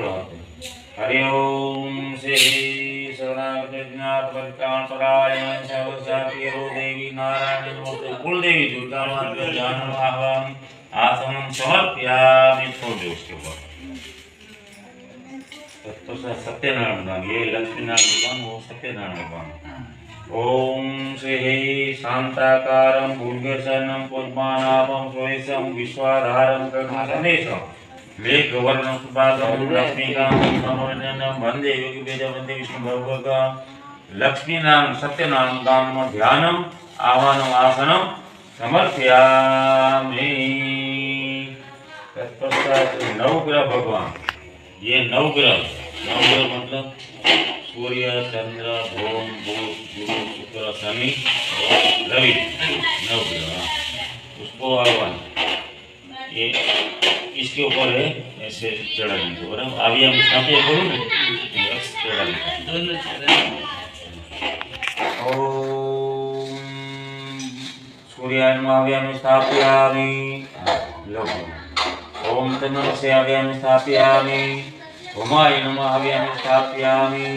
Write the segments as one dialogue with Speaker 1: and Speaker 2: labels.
Speaker 1: टुकड़ा होते हैं। हरि ओम श्री शरणागतज्ञातपरित्राणपरायण सर्वशापीरो देवी नारायण नमोस्तुते। कुलदेवी दुर्गा माता ध्यानम आह्वान आसनम समर्पयामि। छोड़ दो उसके ऊपर तो सत्यनारायण भगवान, ये लक्ष्मी नारायण भगवान, वो सत्यनारायण भगवान। ओम श्री शांताकारं भुजगशयनं पद्मनाभं सुरेशं विश्वाधारं गगनसन्निभं मेघवर्णं सुभागं लक्ष्मीकान्तं समर्पयामि। वंदे योगिवेदं वंदे विष्णुभगवद्गीतां। लक्ष्मीनारायण सत्यनारायण दानम ध्यानम आवानम आसनम समर्पयामि। तत्पश्चात नवग्रह भगवान, ये नवग्रह मतलब सूर्य चंद्र भूम बुध गुरु शुक्र शनि रवि, नवग्रह उसको आह्वान ये इसके ऊपर है, ऐसे चढ़ा दीजिए। और अभी हम स्थापित करूँ ना, चढ़ा दीजिए। ओम सूर्याय नमः हव्यामि स्थापयामि। ओम तन्नमस्य हव्यामि स्थापयामि। उमाय नमः हव्यामि स्थापयामि।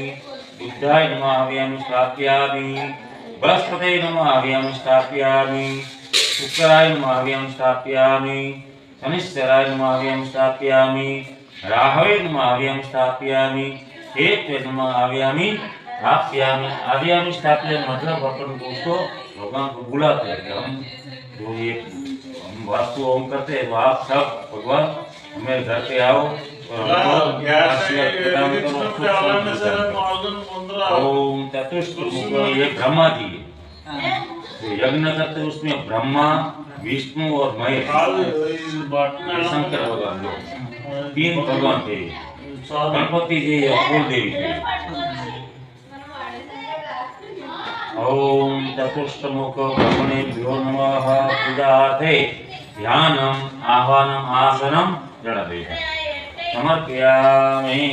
Speaker 1: बुद्धाय नमः हव्यामि स्थापयामि। बृहस्पतये नमः हव्यामि स्थापयामि। शुक्राय नमः हव्यामि स्थापयामि। शनिश्चराय नमः हव्यामि स्थापयामि। राहवे नमः हव्यामि स्थापयामि। केतवे नमः हव्यामि स्थापयामि। हव्यामि स्थापयामि मतलब अपन उसको भगवान को बुलाते हैं। हम जो ये वास्तु ओम करते हैं, तो आप सब भगवान मेरे घर पे आओ और ओम चतुष्मुख, ये ब्रह्मा जी तो यज्ञ करते उसमें ब्रह्मा विष्णु और महेश शंकर भगवान, जो तीन भगवान थे। गणपति जी कुल देवी थे। ओम चतुष्मुख ब्रह्मणेभ्यो नमः। पूजार्थे ध्यानम आह्वानम आसनम जड़ते समर्पयामि।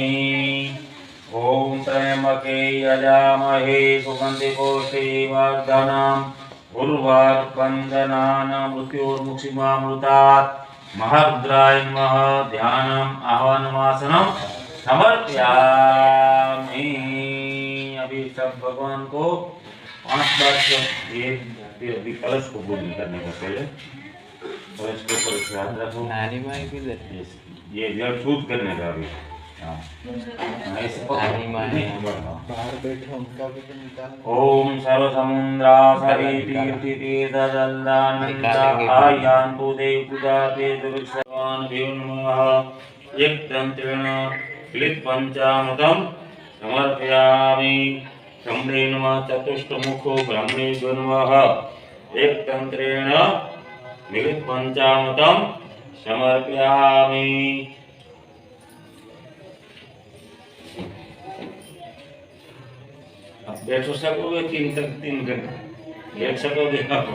Speaker 1: ओम त्र्यंबके यजामहे सुगंधि पुष्टिवर्धनम् उर्वारुकंदनान् मृत्योर्मुक्षिमामृतात्। महारुद्राय नमः। ध्यानम आह्वानम आसनम समर्पयामि। अभी सब भगवान को 5 बार ये कलश को पूजन करने का पहले कलश के ऊपर ध्यान रखो। ये जल शुद्ध करने का भी ओम सर्वसमुद्रा सरितीर्थीतीर्थजलदानंदायान्तु देवपूजाते दुर्गवान् देव नमः। एक तंत्रेण क्लित पंचामृतं समर्पयामि। ब्रह्मणे नमः। चतुष्मुखो ब्रह्मणेभ्यो नमः। एक तंत्रेण मिलित पंचामृतं समर्पयामि। अब बैठ सकोगे 3 घंटे बैठ सकोगे आप?